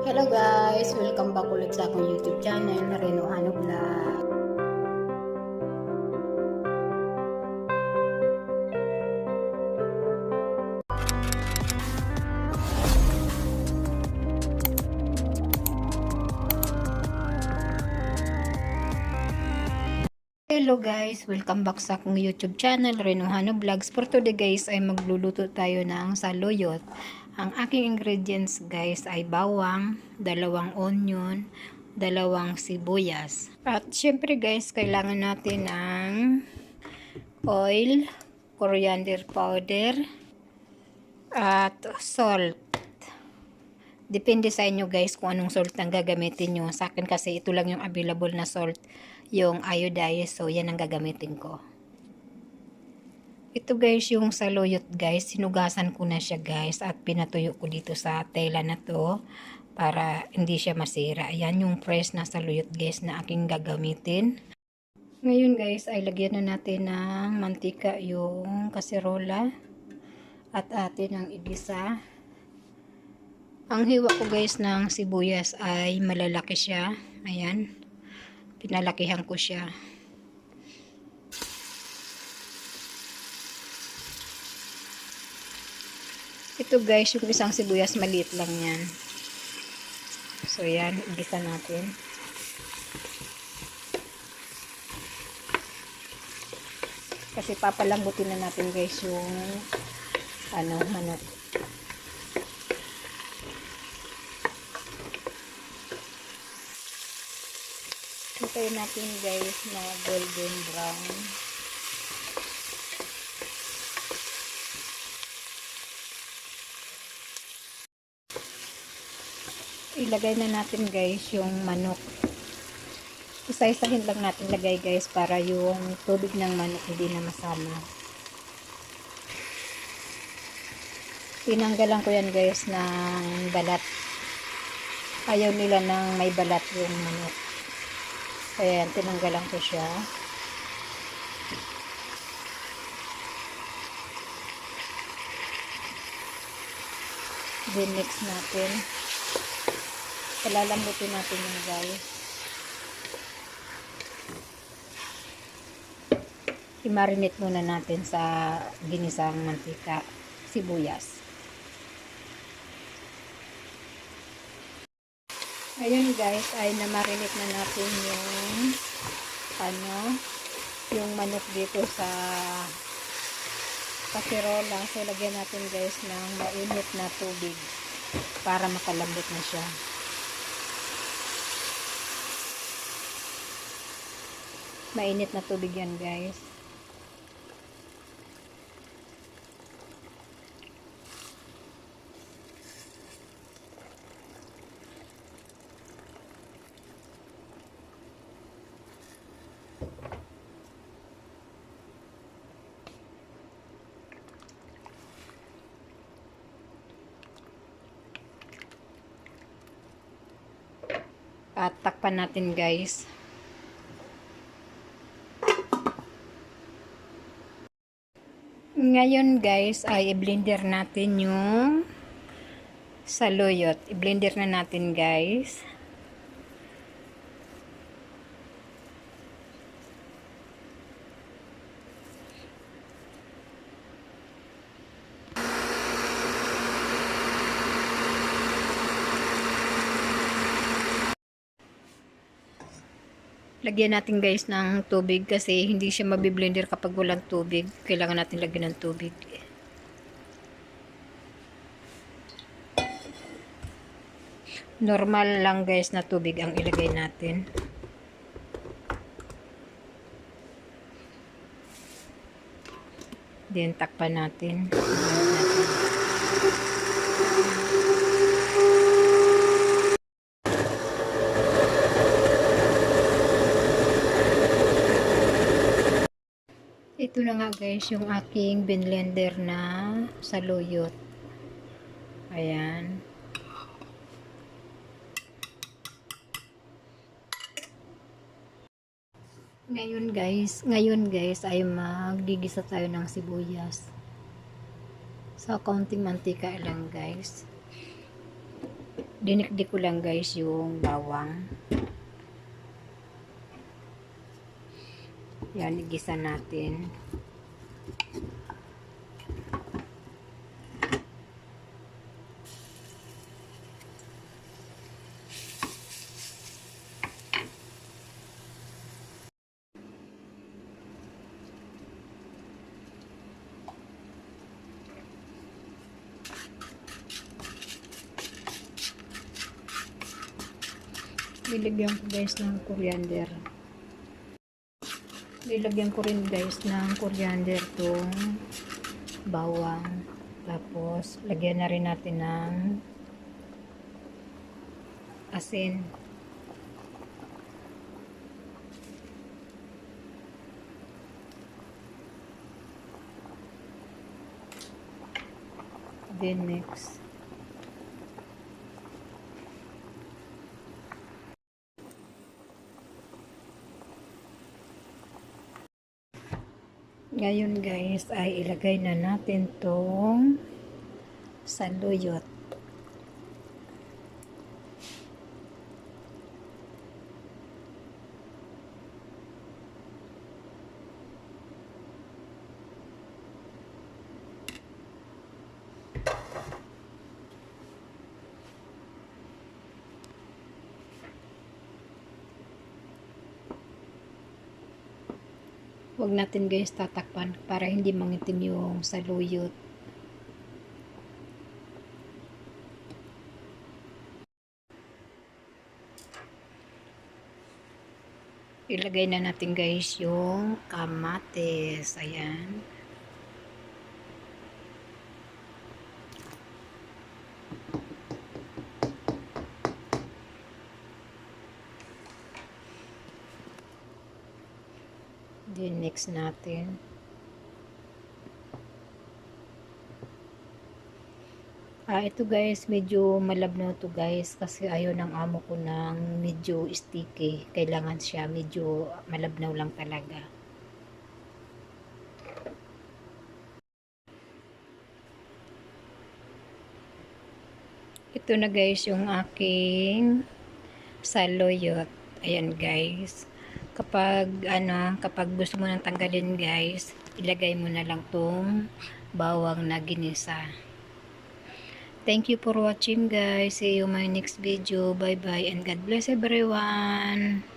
Hello guys! Welcome back ulit sa akong YouTube channel, Reno Hano Vlog. Hello guys! Welcome back sa akong YouTube channel, Reno Hano Vlogs. For today guys ay magluluto tayo ng saluyot. Ang aking ingredients guys ay bawang, 2 onion, 2 sibuyas. At syempre guys, kailangan natin ng oil, coriander powder, at salt. Depende sa inyo guys kung anong salt ang gagamitin nyo. Sa akin kasi ito lang yung available na salt, yung iodized, so yan ang gagamitin ko. Ito guys yung saluyot guys, sinugasan ko na siya guys at pinatuyo ko dito sa tela na to para hindi siya masira. Ayan yung fresh na saluyot guys na aking gagamitin. Ngayon guys ay lagyan na natin ng mantika yung kaserola at atin ang igisa. Ang hiwa ko guys ng sibuyas ay malalaki siya. Ayan, pinalakihan ko siya. Ito guys, yung isang sibuyas maliit lang yan. So yan, igisa natin. Kasi papalambutin na natin guys yung manok. Hintayin natin guys na golden brown. Ilagay na natin guys yung manok. Isa-isahin lang natin lagay guys para yung tubig ng manok hindi na masama. Tinanggalan ko yan guys ng balat. Ayaw nila ng may balat yung manok. Kaya yan, tinanggalan ko siya. Then mix natin. Palalambutin natin yung guys. I-marinate muna natin sa ginisang mantika, sibuyas. Ayun guys, ay na-marinate na natin yung manok dito sa kaserola. So lagyan natin guys ng mainit na tubig para makalambot na siya. Mainit na tubig yan guys. At takpan natin guys. Ngayon guys ay i-blender natin yung saluyot. I-blender na natin guys. Lagyan natin guys ng tubig kasi hindi siya mabiblender kapag walang tubig. Kailangan natin lagyan ng tubig. Normal lang guys na tubig ang ilagay natin. Then takpan natin. Ito na nga guys yung aking blender na saluyot. Ayan. Ngayon guys ay magigisa tayo ng sibuyas. So kaunting mantika lang guys. Dinikdik ko lang guys yung bawang. Yan, igisa natin. Nilagyan ko guys ng coriander. Nilagyan ko rin guys ng coriander tong bawang. Tapos, lagyan na rin natin ng asin. Then next, ngayon guys ay ilagay na natin tong saluyot. Huwag natin guys tatakpan para hindi mangitim yung saluyot. Ilagay na natin guys yung kamatis. Ayan. Then next natin. Ito guys, medyo malabnaw to guys kasi ayaw ng amo ko ng medyo sticky. Kailangan siya medyo malabnaw lang talaga. Ito na guys yung aking saluyot. Ayan guys. Kapag gusto mo nang tanggalin guys, ilagay mo na lang tong bawang na ginisa. Thank you for watching guys. See you my next video. Bye bye and God bless everyone.